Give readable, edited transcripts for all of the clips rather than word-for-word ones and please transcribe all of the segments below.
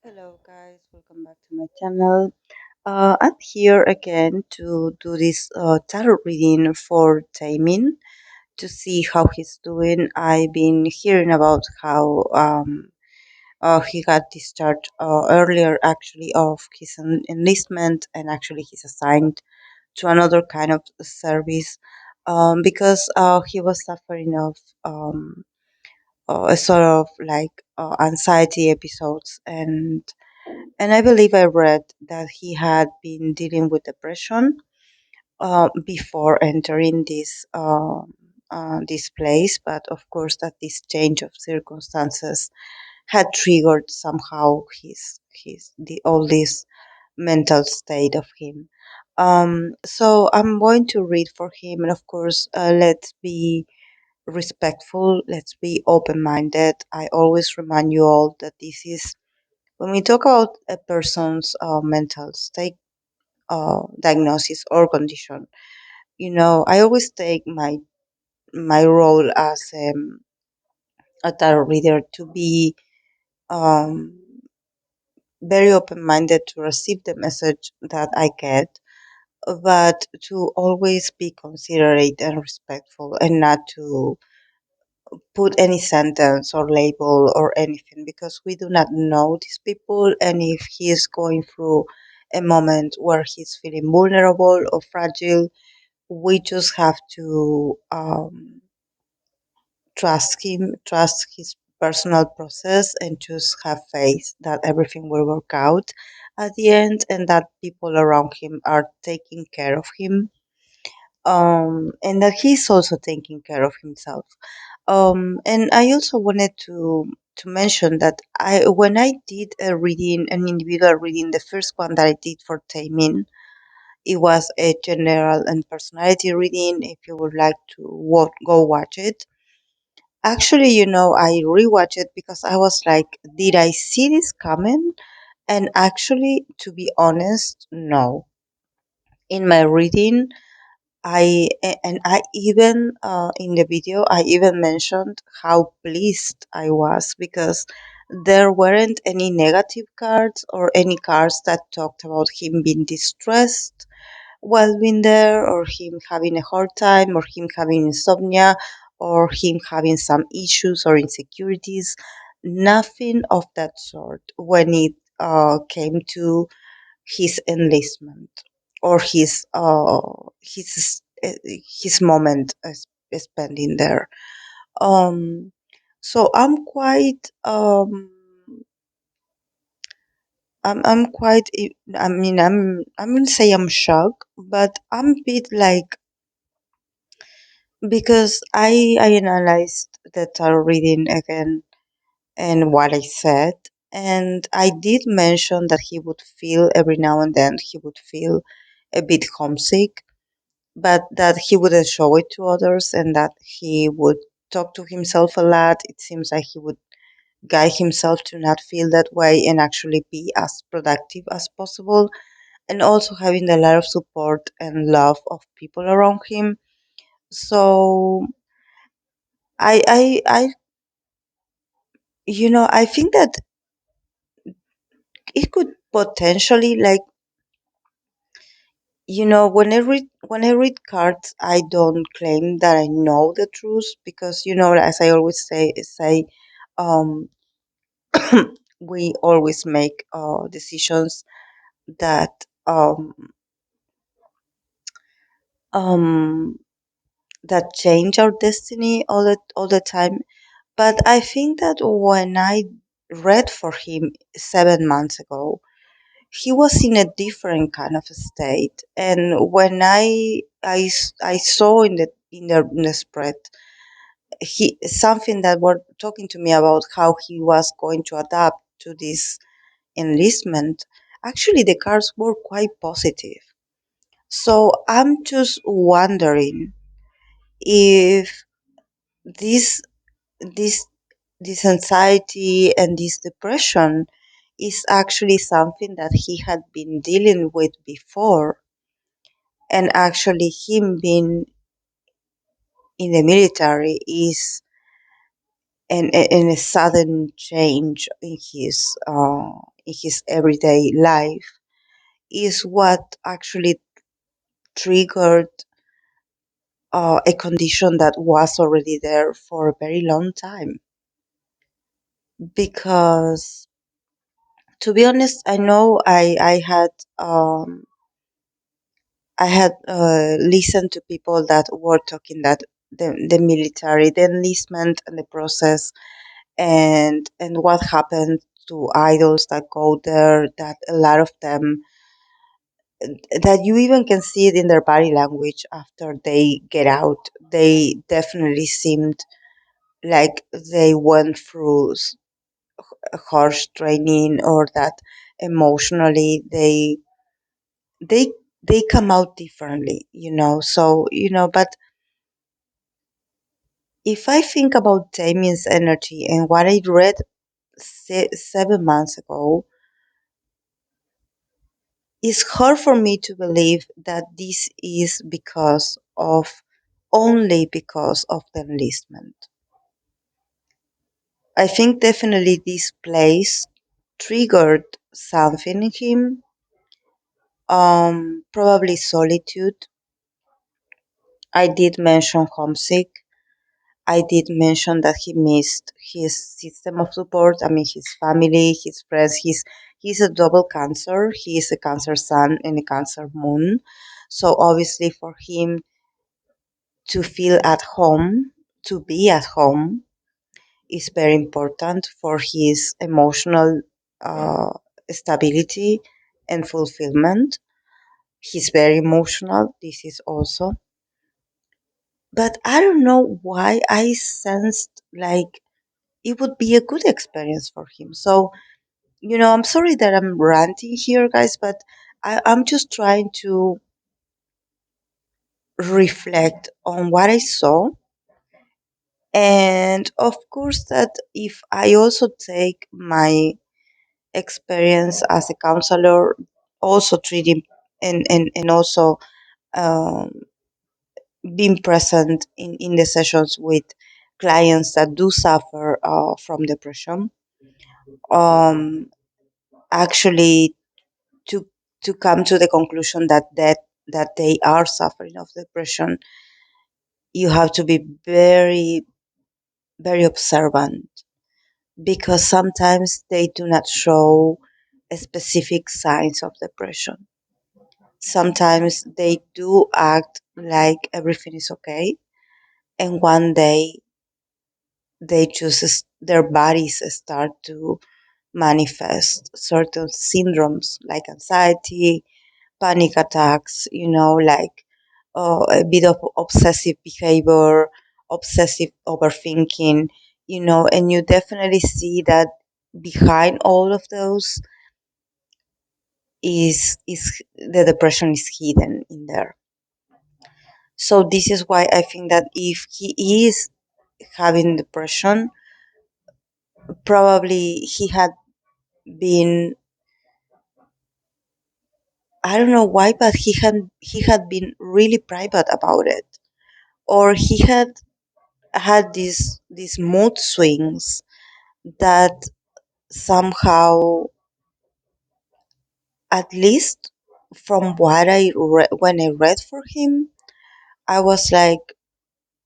Hello, guys. Welcome back to my channel. I'm here again to do this tarot reading for Taemin to see how he's doing. I've been hearing about how he got discharged earlier, actually, of his enlistment, and actually he's assigned to another kind of service because he was suffering of a sort of like anxiety episodes and I believe I read that he had been dealing with depression before entering this place, but of course that this change of circumstances had triggered somehow all this mental state of him. So I'm going to read for him, and of course, let's be respectful, let's be open minded. I always remind you all that this is when we talk about a person's mental state, diagnosis or condition. I always take my role as a tarot reader to be um, very open-minded to receive the message that I get, but to always be considerate and respectful, and not to put any sentence or label or anything because we do not know these people, and if he is going through a moment where he's feeling vulnerable or fragile, we just have to trust him, trust his personal process, and just have faith that everything will work out at the end and that people around him are taking care of him, and that he's also taking care of himself. And I also wanted to mention that I when I did a reading, an individual reading, the first one that I did for Taemin, it was a general and personality reading. If you would like to go watch it. Actually, I rewatched it because I was like, did I see this coming? And actually, to be honest, no. In my reading, I even in the video I even mentioned how pleased I was because there weren't any negative cards or any cards that talked about him being distressed while being there, or him having a hard time, or him having insomnia, or him having some issues or insecurities. Nothing of that sort when it came to his enlistment or his moment spending there. So I'm quite I mean I'm gonna say I'm shocked, but I'm a bit like because I analyzed the tarot reading again and what I said, and I did mention that he would feel every now and then he would feel a bit homesick, but that he wouldn't show it to others and that he would talk to himself a lot. It seems like he would guide himself to not feel that way and actually be as productive as possible, and also having a lot of support and love of people around him. So I I think that it could potentially, like, when I read cards, I don't claim that I know the truth because as I always say um we always make decisions that um um that change our destiny all the time. But I think that when I read for him 7 months ago, he was in a different kind of a state, and when I saw in the spread he something that were talking to me about how he was going to adapt to this enlistment, actually the cards were quite positive. So I'm just wondering if this this this anxiety and this depression is actually something that he had been dealing with before, and actually him being in the military is and a sudden change in his everyday life is what actually triggered a condition that was already there for a very long time. Because to be honest, I know um, I had listened to people that were talking that the military, the enlistment and the process, and what happened to idols that go there, that a lot of them, that you even can see it in their body language after they get out. They definitely seemed like they went through harsh training, or that emotionally they they come out differently, so but if I think about Taemin's energy and what I read 7 months ago, it's hard for me to believe that this is only because of the enlistment. I think definitely this place triggered something in him, probably solitude. I did mention homesick. I did mention that he missed his system of support. I mean, his family, his friends. He's a double cancer. He is a Cancer Sun and a Cancer Moon. So obviously, for him to feel at home, to be at home, is very important for his emotional uh, stability and fulfillment. He's very emotional. This is also. But I don't know why I sensed like it would be a good experience for him. So, I'm sorry that I'm ranting here, guys, but I'm just trying to reflect on what I saw. And of course, that if I also take my experience as a counselor, also treating and also um, being present in the sessions with clients that do suffer from depression, um, actually to to come to the conclusion that they are suffering of depression, you have to be very, very observant, because sometimes they do not show specific signs of depression. Sometimes they do act like everything is okay, and one day their bodies start to manifest certain syndromes like anxiety, panic attacks, like a bit of obsessive behavior, obsessive overthinking, and you definitely see that behind all of those is the depression is hidden in there. So this is why I think that if he is having depression, probably he had been, I don't know why, but he had been really private about it, or he had these mood swings that somehow, at least from what when I read for him, I was like,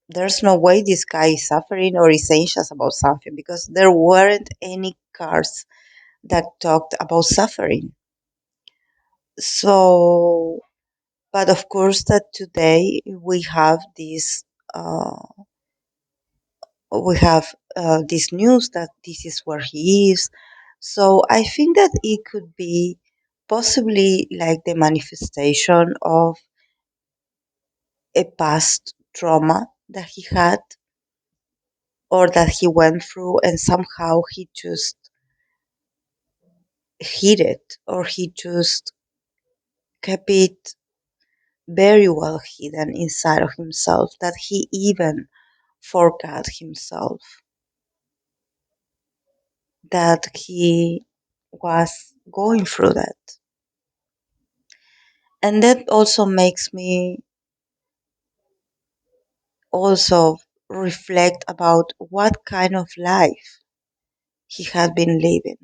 there's no way this guy is suffering or is anxious about something, because there weren't any cards that talked about suffering. So, but of course, that today uh, we have this news that this is where he is. So I think that it could be possibly like the manifestation of a past trauma that he had, or that he went through, and somehow he just hid it, or he just kept it very well hidden inside of himself, that he even forgot himself that he was going through that. And that also makes me also reflect about what kind of life he had been living.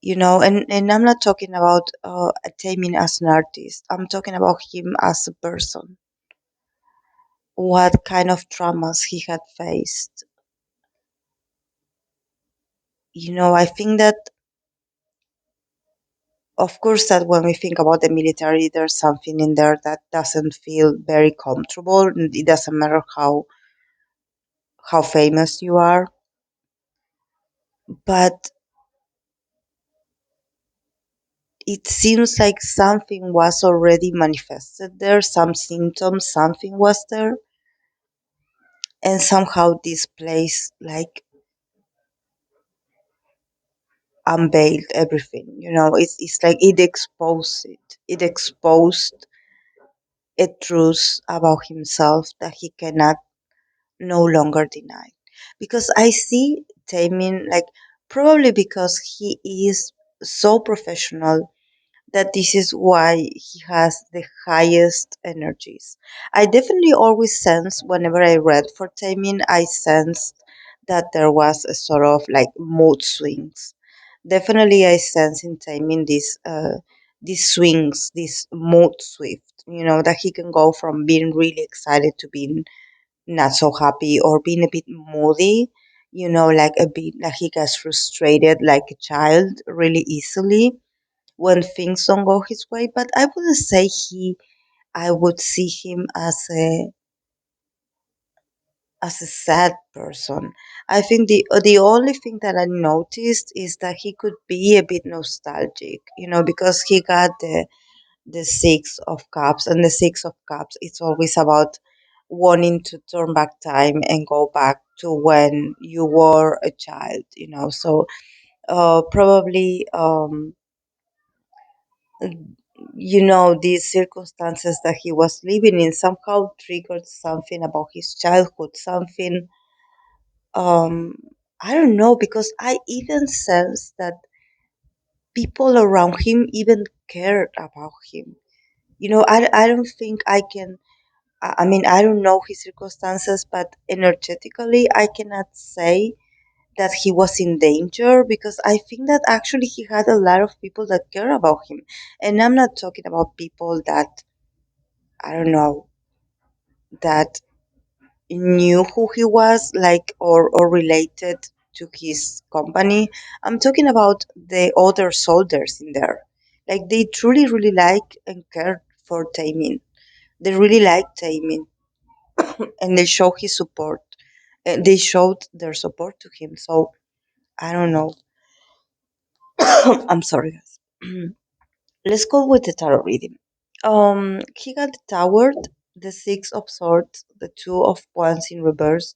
And I'm not talking about Taemin as an artist. I'm talking about him as a person. What kind of traumas he had faced. I think that, of course, that when we think about the military, there's something in there that doesn't feel very comfortable. And it doesn't matter how famous you are, but it seems like something was already manifested there, some symptoms, something was there, and somehow this place like unveiled everything. It's like it exposed it. It exposed a truth about himself that he cannot no longer deny. Because I see Taemin like probably because he is so professional that this is why he has the highest energies. I definitely always sense whenever I read for Taemin, I sensed that there was a sort of like mood swings. Definitely, I sense in Taemin these swings, this mood swift. That he can go from being really excited to being not so happy or being a bit moody. Like a bit like he gets frustrated like a child really easily when things don't go his way, but I wouldn't say I would see him as a sad person. I think the only thing that I noticed is that he could be a bit nostalgic, because he got the six of cups, and the six of cups it's always about wanting to turn back time and go back to when you were a child, so probably these circumstances that he was living in somehow triggered something about his childhood, something, um, I don't know, because I even sense that people around him even cared about him. I don't think I can, I mean, I don't know his circumstances, but energetically, I cannot say that he was in danger because I think that actually he had a lot of people that care about him. And I'm not talking about people that, I don't know, that knew who he was, like, or related to his company. I'm talking about the other soldiers in there. Like, they truly, really like and care for Taemin. They really like Taemin, and they show his support. They showed their support to him. So I don't know. I'm sorry, guys. Let's go with the tarot reading. He got the Tower, the Six of Swords, the Two of Wands in reverse,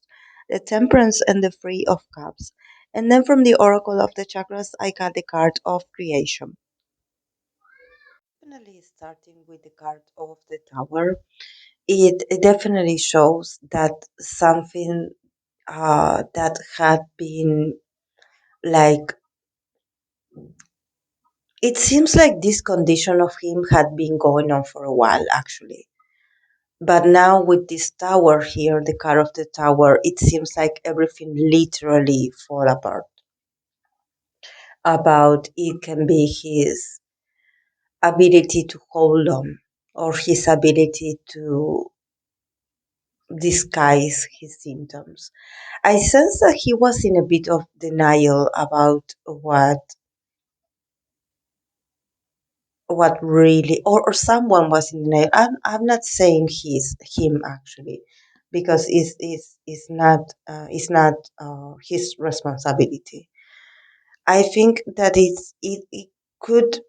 the Temperance, and the Three of Cups. And then from the Oracle of the Chakras, I got the card of Creation. Definitely starting with the card of the Tower, it definitely shows that something that had been like, it seems like this condition of him had been going on for a while actually. But now with this tower here, the car of the tower, it seems like everything literally fall apart. About it can be his ability to hold on or his ability to disguise his symptoms. I sense that he was in a bit of denial about what really, or someone was in denial. I'm not saying he's him actually, because it's not his responsibility. I think that could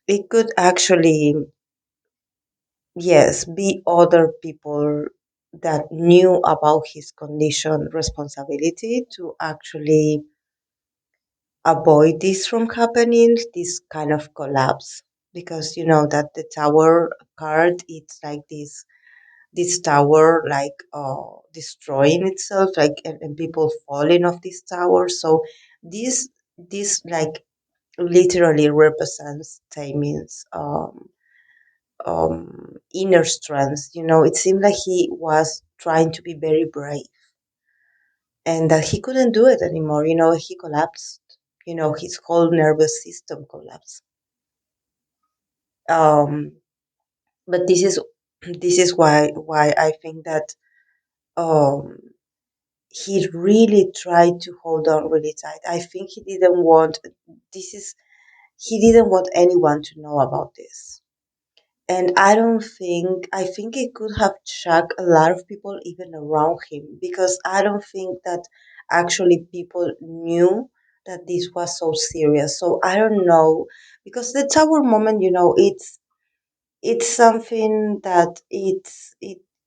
it could actually, yes, be other people that knew about his condition responsibility to actually avoid this from happening, this kind of collapse, because you know that the tower card, it's like this tower like destroying itself, like, and people falling off this tower. So this like literally represents Taemin's inner strength. It seemed like he was trying to be very brave and that he couldn't do it anymore. He collapsed. His whole nervous system collapsed. Um, but this is why I think that um, he really tried to hold on really tight. I think this is he didn't want anyone to know about this. And I think it could have shocked a lot of people even around him, because I don't think that actually people knew that this was so serious. So I don't know, because the tower moment, it's something that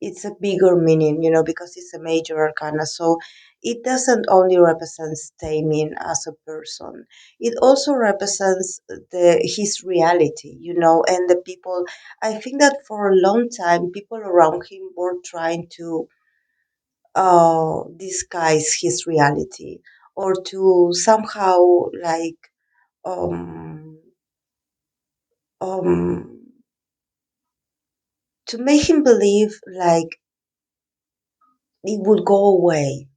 it's a bigger meaning, because it's a major arcana. So it doesn't only represents Taemin as a person, it also represents the his reality, and the people. I think that for a long time people around him were trying to disguise his reality, or to somehow like um um to make him believe like it would go away.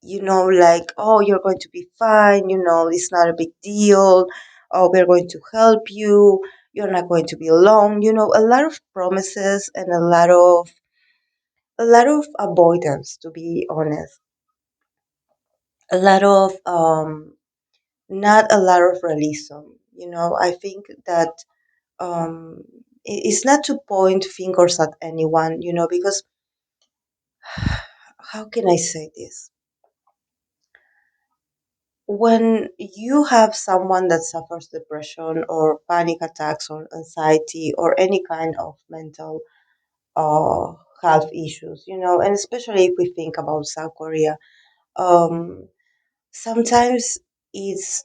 Like, oh, you're going to be fine, it's not a big deal. Oh, we're going to help you. You're not going to be alone. A lot of promises and a lot of avoidance, to be honest. A lot of not a lot of realism. I think that it's not to point fingers at anyone, because how can I say this? When you have someone that suffers depression or panic attacks or anxiety or any kind of mental uh, health issues, and especially if we think about South Korea, um, sometimes it's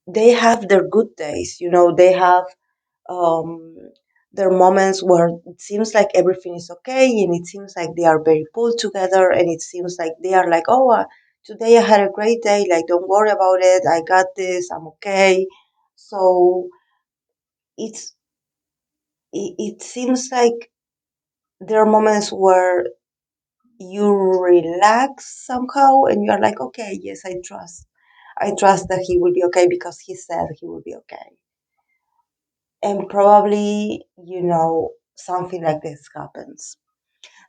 they have their good days, they have um, their moments where it seems like everything is okay, and it seems like they are very pulled together, and it seems like they are like, oh, today I had a great day, like, don't worry about it, I got this, I'm okay. So it's it seems like there are moments where you relax somehow, and you're like, okay, yes, I trust that he will be okay because he said he will be okay. And probably, something like this happens.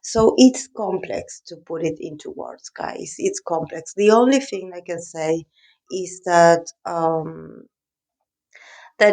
So it's complex to put it into words, guys. It's complex. The only thing I can say is that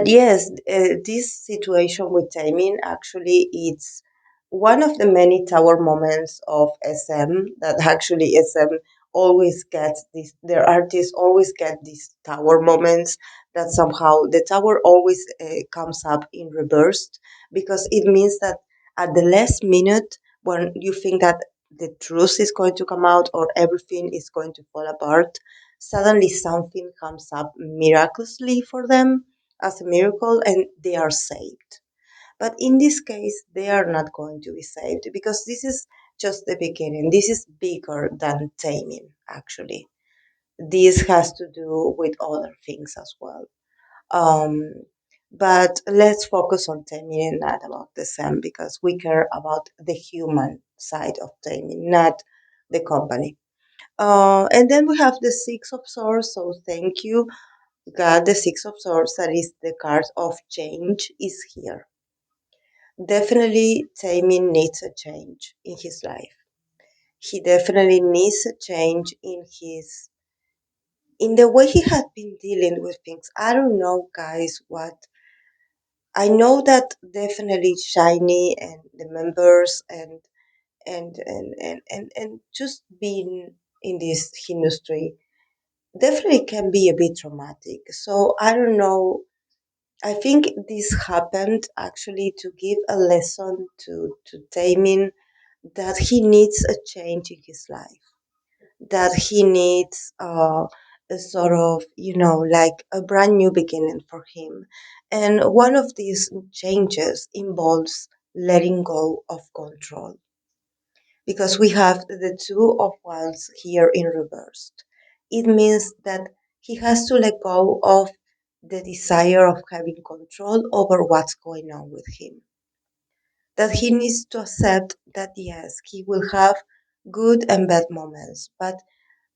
yes, this situation with Taemin actually it's one of the many tower moments of SM that actually SM always gets this. Their artists always get these tower moments that somehow the tower always comes up in reversed, because it means that at the last minute, when you think that the truth is going to come out or everything is going to fall apart, suddenly something comes up miraculously for them as a miracle, and they are saved. But in this case, they are not going to be saved, because this is just the beginning. This is bigger than taming, actually. This has to do with other things as well. Um, but let's focus on taming and not about the Sam, because we care about the human side of taming, not the company. And then we have the Six of Swords, so thank you God. The Six of Swords, that is the card of change, is here. Definitely, Taemin needs a change in his life. He definitely needs a change in the way he had been dealing with things. I don't know, guys, what I know that definitely Shiny and the members and just being in this industry definitely can be a bit traumatic. So I don't know. I think this happened actually to give a lesson to Taemin that he needs a change in his life, that he needs a sort of, like a brand new beginning for him. And one of these changes involves letting go of control, because we have the Two of Wands here in reversed. It means that he has to let go of the desire of having control over what's going on with him. That he needs to accept that yes, he will have good and bad moments, but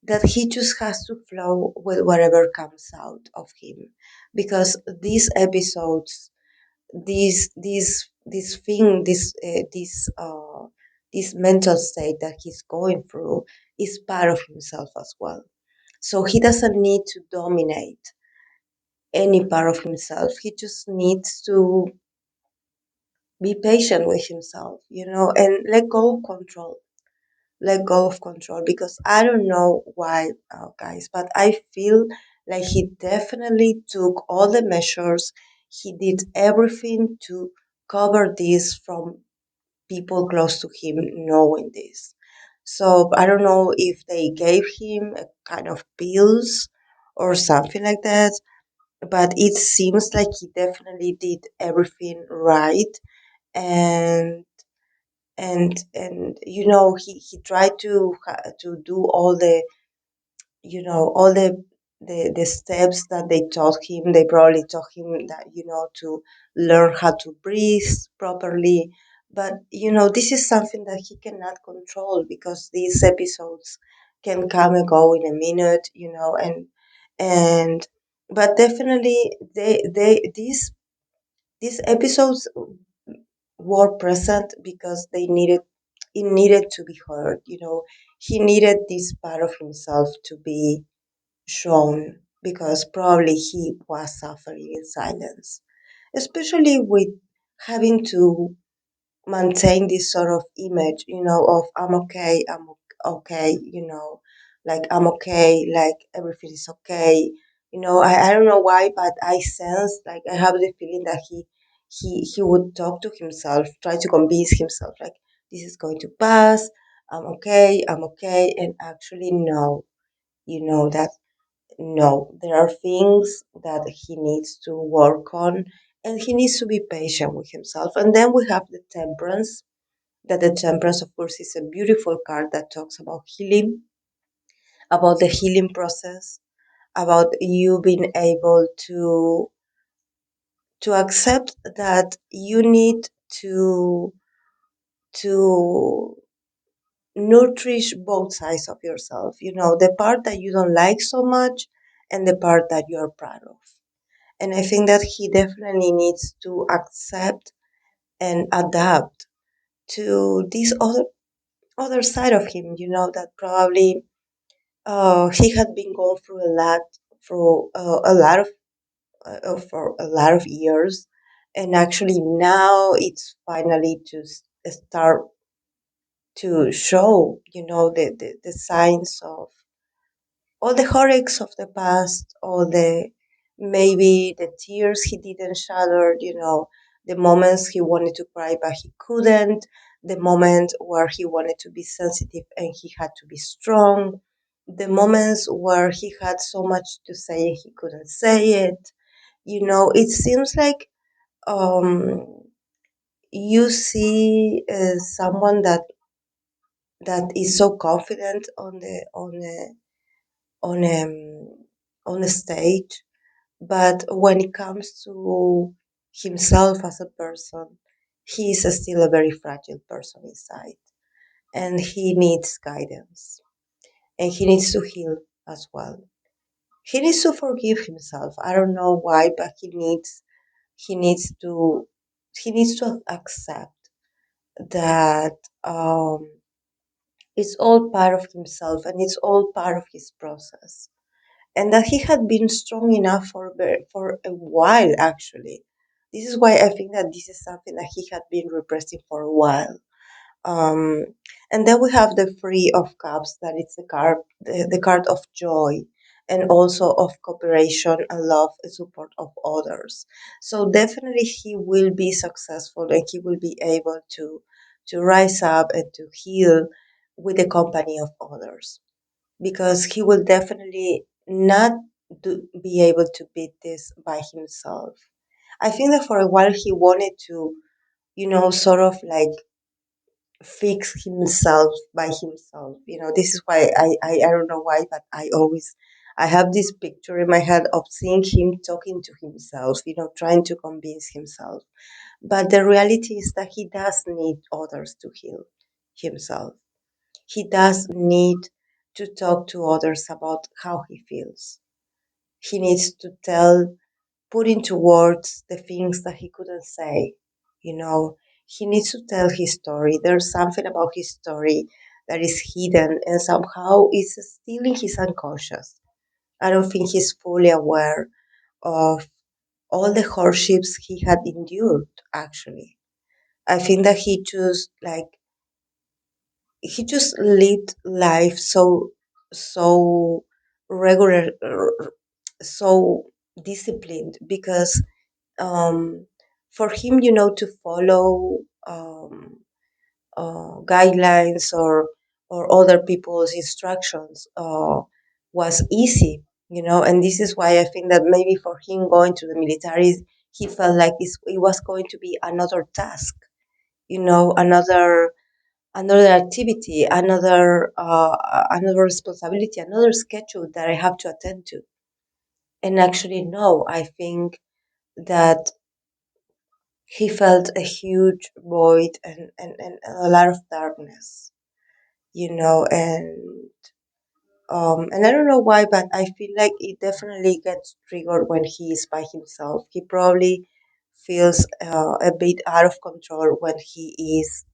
that he just has to flow with whatever comes out of him. Because these episodes, this thing, this mental state that he's going through is part of himself as well. So he doesn't need to dominate any part of himself. He just needs to be patient with himself, and let go of control. Let go of control, because I don't know why, guys, but I feel like he definitely took all the measures. He did everything to cover this from people close to him knowing this. So I don't know if they gave him a kind of pills or something like that, but it seems like he definitely did everything right. And he tried to do all the steps that they taught him. They probably taught him that, to learn how to breathe properly. But this is something that he cannot control, because these episodes can come and go in a minute, and but definitely these episodes were present because it needed to be heard. He needed this part of himself to be shown, because probably he was suffering in silence, especially with having to maintain this sort of image, of I'm okay, okay, like I'm okay, like everything is okay. I don't know why, but I sense, like, I have the feeling that he would talk to himself, try to convince himself, like, this is going to pass, I'm okay, and actually no, that no, there are things that he needs to work on, and he needs to be patient with himself. And then we have the temperance, that the temperance, of course, is a beautiful card that talks about healing, about the healing process, about you being able to accept that you need to nourish both sides of yourself, the part that you don't like so much and the part that you're proud of. And I think that he definitely needs to accept and adapt to this other side of him, that probably he had been going through for a lot of years, and actually now it's finally to start to show, the signs of all the heartaches of the past, all the maybe the tears he didn't shatter, the moments he wanted to cry but he couldn't, the moment where he wanted to be sensitive and he had to be strong, the moments where he had so much to say and he couldn't say it. It seems like um, you see someone that is so confident on on a stage, but when it comes to himself as a person, he is still a very fragile person inside, and he needs guidance, and he needs to heal as well. He needs to forgive himself. I don't know why, but he needs to he needs to accept that it's all part of himself and it's all part of his process, and that he had been strong enough for a while. Actually, this is why I think that this is something that he had been repressing for a while. um, and then we have the Three of Cups, that it's the card of joy, and also of cooperation and love and support of others. So definitely he will be successful, and he will be able to rise up and to heal with the company of others, because he will definitely not be able to beat this by himself. I think that for a while he wanted to, sort of like fix himself by himself. This is why I don't know why, but I always I have this picture in my head of seeing him talking to himself, trying to convince himself. But the reality is that he does need others to heal himself. He does need to talk to others about how he feels. He needs to put into words the things that he couldn't say. You know, he needs to tell his story. There's something about his story that is hidden and somehow is still in his unconscious. I don't think he's fully aware of all the hardships he had endured, actually. I think that he just lived life so regular, so disciplined because for him, to follow guidelines or other people's instructions was easy, and this is why I think that maybe for him going to the military, he felt like it was going to be another task, another activity, another responsibility, another schedule that I have to attend to. And actually, no, I think that he felt a huge void and a lot of darkness, and I don't know why, but I feel like it definitely gets triggered when he is by himself. He probably feels a bit out of control when he is,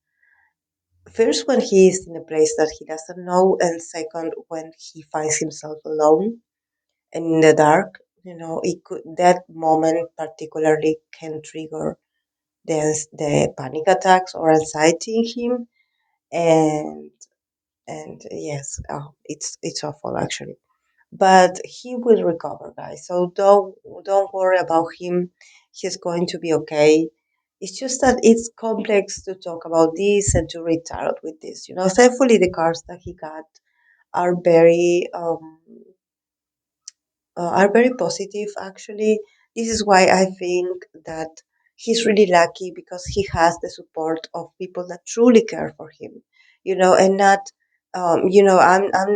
first, when he is in a place that he doesn't know, and second, when he finds himself alone and in the dark. That moment particularly can trigger the panic attacks or anxiety in him, and yes, it's awful actually. But he will recover, guys. So don't worry about him. He's going to be okay. It's just that it's complex to talk about this and to read tarot with this. Thankfully the cards that he got are very positive actually. This is why I think that he's really lucky because he has the support of people that truly care for him, and not I'm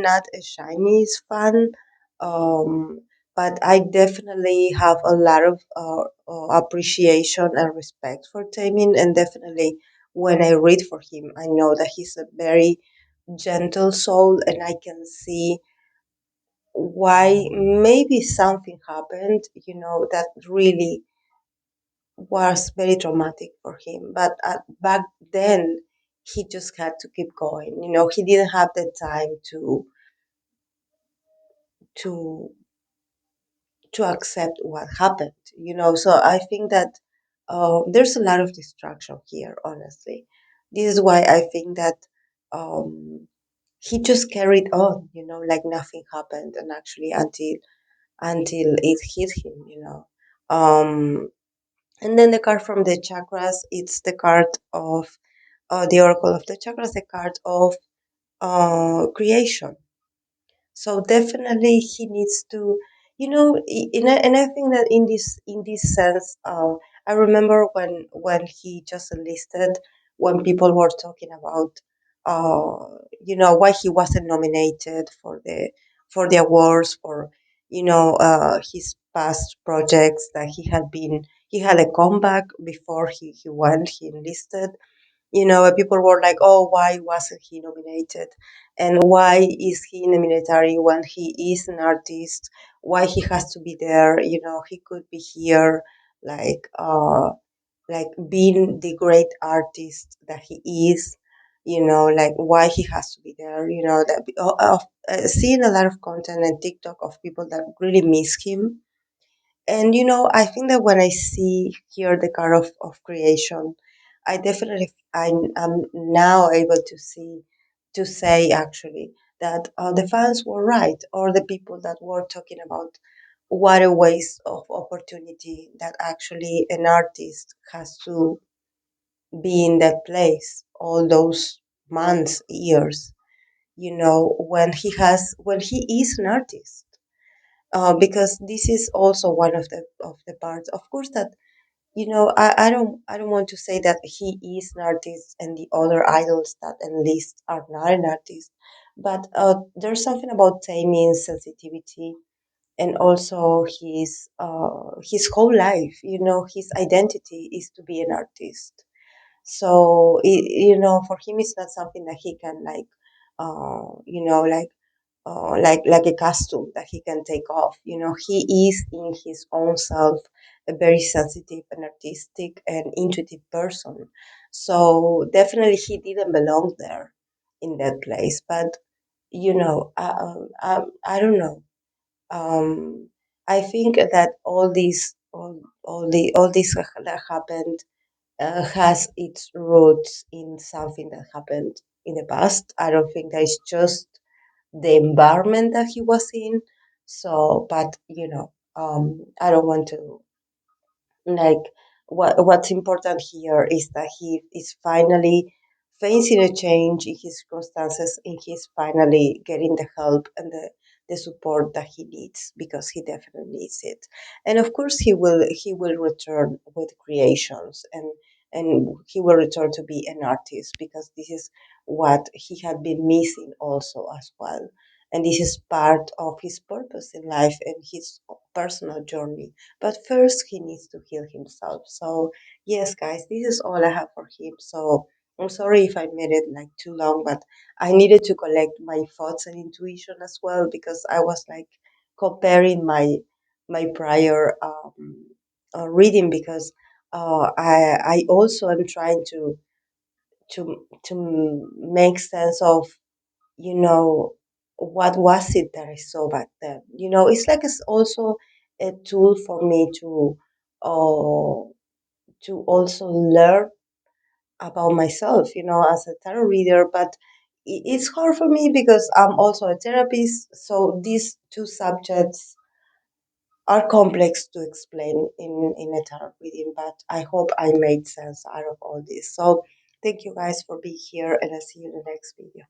not a Chinese fan, um but I definitely have a lot of appreciation and respect for Taemin, and definitely when I read for him I know that he's a very gentle soul, and I can see why maybe something happened, that really was very traumatic for him. But back then, he just had to keep going. He didn't have the time to to accept what happened. So I think that there's a lot of distraction here. Honestly, this is why I think that um, he just carried on. Like nothing happened, and actually until it hit him. Um, and then the card from the chakras, it's the card of the oracle of the chakras, the card of creation. So definitely he needs to, and I think that in this sense, I remember when he just enlisted, when people were talking about, why he wasn't nominated for the awards for, his past projects that he had a comeback before he went, he enlisted, people were like, oh, why wasn't he nominated? And why is he in the military when he is an artist? Why he has to be there? He could be here, like, being the great artist that he is. Like why he has to be there. Seeing a lot of content and TikTok of people that really miss him, and I think that when I see here the card of creation, I'm now able to say actually that the fans were right, or the people that were talking about what a waste of opportunity that actually an artist has to be in that place all those months, years, when he is an artist, because this is also one of the parts, of course, that I don't want to say that he is an artist and the other idols that enlist are not an artist, but there's something about Taemin's sensitivity and also his whole life. His identity is to be an artist. So for him, it's not something that he can like, like a costume that he can take off. He is in his own self a very sensitive and artistic and intuitive person. So definitely he didn't belong there in that place. But I don't know. I think that all this that happened has its roots in something that happened in the past. I don't think that it's just the environment that he was in. So, but I don't want to, like, what's important here is that he is finally facing a change in his circumstances, and he's finally getting the help and the support that he needs, because he definitely needs it. And of course he will return with creations, and he will return to be an artist, because this is what he had been missing also as well. And this is part of his purpose in life and his personal journey. But first, he needs to heal himself. So, yes, guys, this is all I have for him. So, I'm sorry if I made it like too long, but I needed to collect my thoughts and intuition as well, because I was like comparing my prior reading, because I also am trying to make sense of, you know what was it that I saw back then. It's like it's also a tool for me uh, to also learn about myself, as a tarot reader. But it's hard for me because I'm also a therapist, so these two subjects are complex to explain in a tarot reading. But I hope I made sense out of all this. So thank you guys for being here, and I'll see you in the next video.